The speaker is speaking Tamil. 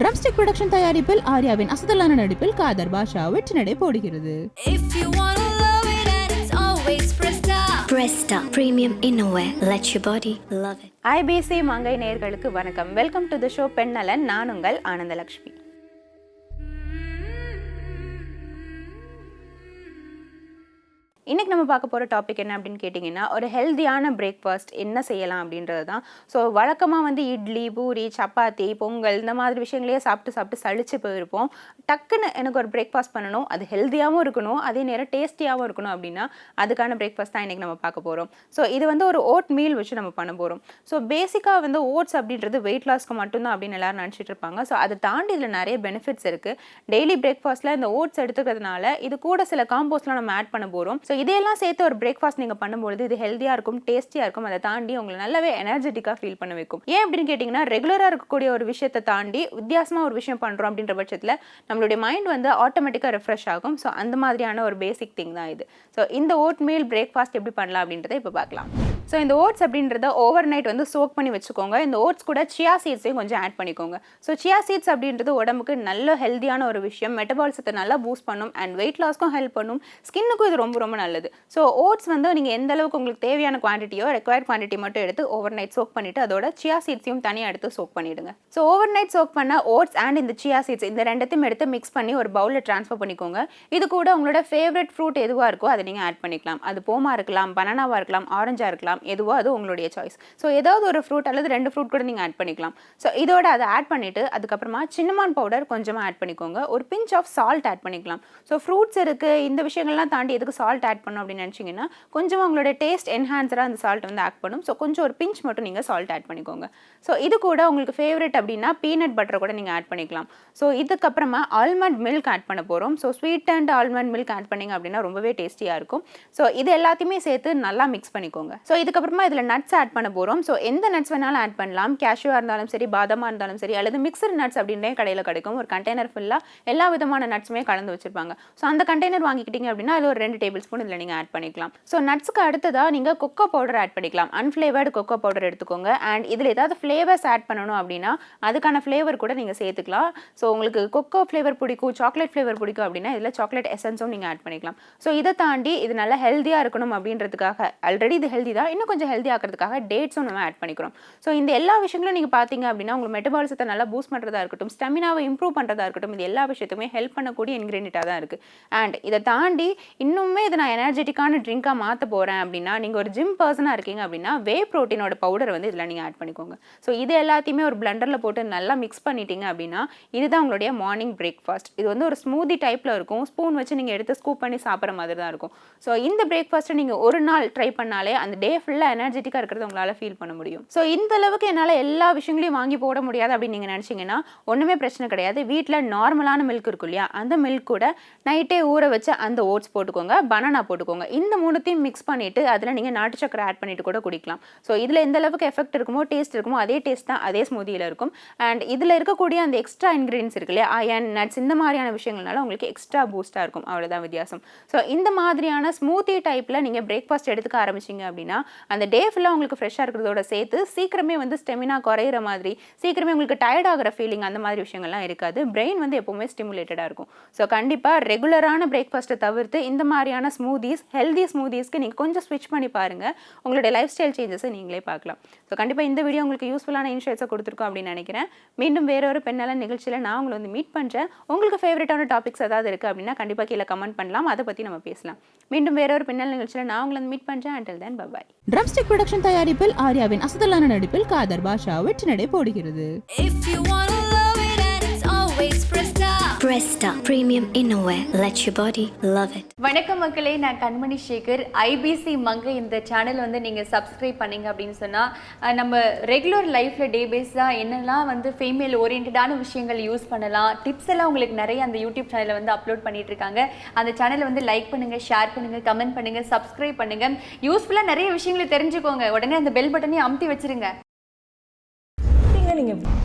ட்ரம்ஸ்டிக் ப்ரொடக்ஷன் தயாரிப்பில் ஆர்யாவின் அசத்தலான நடிப்பில் காதர் பாஷா வெற்றி நடை போடுகிறது. Presta Premium Innerwear. Let your body love it. IBC Mangai நேயர்களுக்கு வணக்கம். வெல்கம் டு தி ஷோ பெண் நலன். நான் உங்கள் ஆனந்தலட்சுமி. இன்றைக்கி நம்ம பார்க்க போகிற டாபிக் என்ன அப்படின்னு கேட்டிங்கன்னா, ஒரு ஹெல்த்தியான பிரேக்ஃபாஸ்ட் என்ன செய்யலாம் அப்படின்றது தான். ஸோ வழக்கமாக இட்லி, பூரி, சப்பாத்தி, பொங்கல் இந்த மாதிரி விஷயங்களையே சாப்பிட்டு சளிச்சு போயிருப்போம். டக்குன்னு எனக்கு ஒரு பிரேக்ஃபாஸ்ட் பண்ணணும், அது ஹெல்த்தியாகவும் இருக்கணும், அதே நேரம் டேஸ்டியாகவும் இருக்கணும் அப்படின்னா அதுக்கான பிரேக்ஃபாஸ்ட் தான் இன்றைக்கி நம்ம பார்க்க போகிறோம். ஸோ இது ஒரு ஓட் மீல் வச்சு நம்ம பண்ண போகிறோம். ஸோ பேசிக்காக ஓட்ஸ் அப்படின்றது வெயிட் லாஸ்க்கு மட்டும்தான் அப்படின்னு எல்லோரும் நினச்சிட்டு இருப்பாங்க. ஸோ அதை தாண்டி இதில் நிறைய பெனிஃபிட்ஸ் இருக்குது. டெய்லி பிரேக்ஃபாஸ்ட்டில் இந்த ஓட்ஸ் எடுத்துக்கிறதுனால இது கூட சில காம்போஸ்ட்லாம் நம்ம ஆட் பண்ண போகிறோம். ஸோ இதெல்லாம் சேர்த்து ஒரு பிரேக்ஃபாஸ்ட் நீங்கள் பண்ணும்போது இது ஹெல்த்தியாக இருக்கும், டேஸ்டியாக இருக்கும், அதை தாண்டி உங்களை நல்லாவே எனர்ஜெட்டிக்காக ஃபீல் பண்ண வைக்கும். ஏன் அப்படின்னு கேட்டிங்கன்னா, ரெகுலராக இருக்கக்கூடிய ஒரு விஷயத்தை தாண்டி வித்தியாசமாக ஒரு விஷயம் பண்ணுறோம் அப்படின்ற பட்சத்தில் நம்மளுடைய மைண்ட் ஆட்டோமேட்டிக்காக ரெஃப்ரெஷ் ஆகும். ஸோ அந்த மாதிரியான ஒரு பேசிக் திங் தான் இது. ஸோ இந்த ஓட் மீல் பிரேக்ஃபாஸ்ட் எப்படி பண்ணலாம் அப்படின்றத இப்போ பார்க்கலாம். ஸோ இந்த ஓட்ஸ் அப்படின்றத ஓவர் நைட் சோக் பண்ணி வச்சுக்கோங்க. இந்த ஓட்ஸ் கூட சியா சீட்ஸையும் கொஞ்சம் ஆட் பண்ணிக்கோங்க. ஸோ சியா சீட்ஸ் அப்படின்றது உடம்புக்கு நல்ல ஹெல்த்தியான ஒரு விஷயம். மெட்டபாலிசத்தை நல்லா பூஸ்ட் பண்ணும் அண்ட் வெயிட் லாஸ்க்கும் ஹெல்ப் பண்ணும். ஸ்கின்னுக்கும் இது ரொம்ப ரொம்ப நல்லது. ஸோ ஓட்ஸ் நீங்கள் எந்த அளவுக்கு உங்களுக்கு தேவையான குவான்டிட்டியோ ரெக்வயர்ட் குவான்டிட்டி மட்டும் எடுத்து ஓவர் நைட் சோக் பண்ணிவிட்டு அதோட சியா சீட்ஸையும் தனியாக எடுத்து சோக் பண்ணிவிடுங்க. ஸோ ஓவர் நைட் சோக் பண்ண ஓட்ஸ் அண்ட் இந்த சியா சீட்ஸ் இந்த ரெண்டத்தையும் எடுத்து மிக்ஸ் பண்ணி ஒரு பவுலில் ட்ரான்ஸ்ஃபர் பண்ணிக்கோங்க. இது கூட உங்களோட ஃபேவரட் ஃப்ரூட் எதுவாக இருக்கோ அதை நீங்கள் ஆட் பண்ணிக்கலாம். அது போமா இருக்கலாம், பனானாவாக இருக்கலாம், ஆரஞ்சாக இருக்கலாம், எதுவோ அது உங்களுடைய சாய்ஸ். ஸோ ஏதாவது ஒரு ஃப்ரூட் அல்லது 2 ஃப்ரூட் கூட நீங்கள் ஆட் பண்ணிக்கலாம். ஸோ இதோட அதை ஆட் பண்ணிவிட்டு அதுக்கப்புறமா சின்னமான் பவுடர் கொஞ்சமாக ஆட் பண்ணிக்கோங்க. ஒரு பிஞ்ச் ஆஃப் சால்ட் ஆட் பண்ணிக்கலாம். ஸோ ஃப்ரூட்ஸ் இருக்குது, இந்த விஷயங்கள்லாம் தாண்டி எதுக்கு சால்ட் ஆட் பண்ணணும் அப்படின்னு நினச்சிங்கன்னா கொஞ்சமாக உங்களோட டேஸ்ட் என்ஹான்ஸராக அந்த சால்ட் ஆட் பண்ணும். ஸோ கொஞ்சம் ஒரு பிஞ்ச் மட்டும் நீங்கள் சால்ட் ஆட் பண்ணிக்கோங்க. ஸோ இது கூட உங்களுக்கு ஃபேவரட் அப்படின்னா பீனட் பட்டர் கூட நீங்கள் ஆட் பண்ணிக்கலாம். ஸோ இதுக்கப்புறமா ஆல்மண்ட் மில்க் ஆட் பண்ண போகிறோம். So sweet and almond milk add பண்ணிங்க அப்படின்னா ரொம்பவே டேஸ்டியாக இருக்கும். ஸோ இது எல்லாத்தையுமே சேர்த்து நல்லா மிக்ஸ் பண்ணிக்கோங்க. ஸோ இதுக்கப்புறமா இதில் நட்ஸ் ஆட் பண்ண போகிறோம். ஸோ எந்த நட்ஸ் வேணாலும் ஆட் பண்ணலாம். கேஷ்யூவாக இருந்தாலும் சரி, பாதாமாக இருந்தாலும் சரி, அல்லது மிக்சர் நட்ஸ் அப்படின்றே கடையில் கிடைக்கும். ஒரு கண்டெய்னர் ஃபுல்லாக எல்லா விதமான நட்ஸுமே கலந்து வச்சிருப்பாங்க. ஸோ அந்த கண்டெய்னர் வாங்கிக்கிட்டீங்க அப்படின்னா அதில் ஒரு 2 டேபிள் ஸ்பூன் இதில் நீங்கள் ஆட் பண்ணிக்கலாம். ஸோ நட்ஸுக்கு அடுத்ததாக நீங்கள் கொக்கோ பவுடர் ஆட் பண்ணிக்கலாம். அன்ஃப்ளேவர்டு கொக்கோ பவுடர் எடுத்துக்கோங்க. அண்ட் இதில் ஏதாவது ஃப்ளேவர்ஸ் ஆட் பண்ணணும் அப்படின்னா அதுக்கான ஃப்ளேவர் கூட நீங்கள் சேர்த்துக்கலாம். ஸோ உங்களுக்கு கொக்கோ ஃப்ளேவர் பிடிக்கும், சாக்லேட் ஃப்ளேவர் பிடிக்கும் அப்படின்னா இதில் சாக்லேட் எசன்ஸும் நீங்கள் ஆட் பண்ணிக்கலாம். ஸோ இதை தாண்டி இது நல்லா ஹெல்த்தியாக இருக்கணும் அப்படின்றதுக்காக, ஆல்ரெடி இது ஹெல்தி தான், இன்னும் கொஞ்சம் ஹெல்த்தி ஆக்கிறதுக்காக டேட்ஸும் நம்ம ஆட் பண்ணிக்கிறோம். ஸோ இந்த எல்லா விஷயங்களும் நீங்கள் பார்த்தீங்க அப்படின்னா உங்களுக்கு மெட்டபாலிசத்தை நல்லா பூஸ்ட் பண்ணுறதா இருக்கட்டும், ஸ்டெமினாவை இம்ப்ரூவ் பண்ணுறதா இருக்கட்டும், இது எல்லா விஷயத்துமே ஹெல்ப் பண்ணக்கூடிய இன்க்ரீடியண்ட்டாக தான் இருக்குது. அண்ட் இதை தாண்டி இன்னுமே இதை நான் எனர்ஜெட்டிக்கான ட்ரிங்காக மாற்ற போகிறேன் அப்படின்னா, நீங்கள் ஒரு ஜிம் பர்சனாக இருக்கீங்க அப்படின்னா வே ப்ரோட்டீனோட பவுடர் இதில் நீங்கள் ஆட் பண்ணிக்கோங்க. ஸோ இது எல்லாத்தையுமே ஒரு பிளண்டரில் போட்டு நல்லா மிக்ஸ் பண்ணிட்டீங்க அப்படின்னா இதுதான் உங்களுடைய மார்னிங் பிரேக்ஃபாஸ்ட். இது ஒரு ஸ்மூதி டைப்பில் இருக்கும். ஸ்பூன் வச்சு நீங்கள் எடுத்து ஸ்கூப் பண்ணி சாப்பிட்ற மாதிரி தான் இருக்கும். ஸோ இந்த பிரேக்ஃபாஸ்ட்டை நீங்கள் ஒரு நாள் ட்ரை பண்ணாலே அந்த டே ஃபுல்லாக எனர்ஜெட்டிக்காக இருக்கிறது உங்களால் ஃபீல் பண்ண முடியும். ஸோ இந்த அளவுக்கு என்னால் எல்லா விஷயங்களையும் வாங்கி போட முடியாது அப்படின்னு நீங்கள் நினச்சிங்கன்னா ஒன்றுமே பிரச்சனை கிடையாது. வீட்டில் நார்மலான மில்க் இருக்கும் இல்லையா, அந்த மில்க் கூட நைட்டே ஊற வச்சு அந்த ஓட்ஸ் போட்டுக்கோங்க, பனானா போட்டுக்கோங்க. இந்த 3த்தையும் மிக்ஸ் பண்ணிவிட்டு அதில் நீங்கள் நாட்டு சக்கரை ஆட் பண்ணிட்டு கூட குடிக்கலாம். ஸோ இதில் எந்த அளவுக்கு எஃபெக்ட் இருக்குமோ, டேஸ்ட் இருக்குமோ, அதே டேஸ்ட் தான் அதே ஸ்மூதியில் இருக்கும். அண்ட் இதில் இருக்கக்கூடிய அந்த எக்ஸ்ட்ரா இன்க்ரீடியன்ஸ் இருக்கு இல்லையா, அயன், நட்ஸ், இந்த மாதிரியான விஷயங்கள்னால உங்களுக்கு எக்ஸ்ட்ரா பூஸ்ட்டாக இருக்கும். அவ்வளோதான் வித்தியாசம். ஸோ இந்த மாதிரியான ஸ்மூதி டைப்பில் நீங்கள் பிரேக்ஃபாஸ்ட் எடுத்துக்க ஆரம்பிச்சிங்க அப்படின்னா அந்த டே ஃபுல்லாக உங்களுக்கு ஃப்ரெஷ்ஷாக இருக்கிறதோட சேர்த்து சீக்கிரமே ஸ்டெமினா குறையிற மாதிரி, சீக்கிரமே உங்களுக்கு டயர்ட் ஆகிற ஃபீலிங், அந்த மாதிரி விஷயங்கள்லாம் இருக்காது. பிரெயின் எப்பவுமே ஸ்டிமுலேட்டடாக இருக்கும். ஸோ கண்டிப்பாக ரெகுலரான பிரேக்ஃபாஸ்ட்டை தவிர்த்து இந்த மாதிரியான ஸ்மூதிஸ், ஹெல்தி ஸ்மூதிஸ்க்கு நீங்கள் கொஞ்சம் ஸ்விட்ச் பண்ணி பாருங்கள். உங்களுடைய லைஃப் ஸ்டைல் சேஞ்சஸை நீங்களே பார்க்கலாம். ஸோ கண்டிப்பாக இந்த வீடியோ உங்களுக்கு யூஸ்ஃபுல்லான இன்சைட்ஸை கொடுத்துருக்கோம் அப்படின்னு நினைக்கிறேன். மீண்டும் வேற ஒரு பெண் நலன் நிகழ்ச்சியில் நான் உங்களை மீட் பண்ணுறேன். உங்களுக்கு ஃபேவரட்டான டாபிக்ஸ் ஏதாவது இருக்குது அப்படின்னா கண்டிப்பாக கீழே கமெண்ட் பண்ணலாம். அதை பற்றி நம்ம பேசலாம். மீண்டும் வேற ஒரு பெண் நலன் நிகழ்ச்சியில் நான் உங்களை மீட் பண்ணுறேன். until then bye bye. Drumstick production தயாரிப்பில் ஆர்யாவின் அசத்தலான நடிப்பில் காதர் பாஷா வெற்றி நடை போடுகிறது. Presta Premium Innerwear. Let your body love it. வணக்கம் மக்களே, நான் கண்மணி சேகர். IBC மங்கை இந்த சேனல் நீங்கள் சப்ஸ்கிரைப் பண்ணீங்க அப்படின்னு சொன்னால் நம்ம ரெகுலர் லைஃப்பில் டே பேஸாக என்னெல்லாம் ஃபீமேல் ஓரியன்டான விஷயங்கள் யூஸ் பண்ணலாம், டிப்ஸ் எல்லாம் உங்களுக்கு நிறைய அந்த யூடியூப் சேனலில் அப்லோட் பண்ணிட்டு இருக்காங்க. அந்த சேனலை லைக் பண்ணுங்கள், ஷேர் பண்ணுங்கள், கமெண்ட் பண்ணுங்கள், சப்ஸ்கிரைப் பண்ணுங்கள். யூஸ்ஃபுல்லாக நிறைய விஷயங்களை தெரிஞ்சுக்கோங்க. உடனே அந்த பெல் பட்டனையும் அமுத்தி வச்சிருங்க. நீங்கள்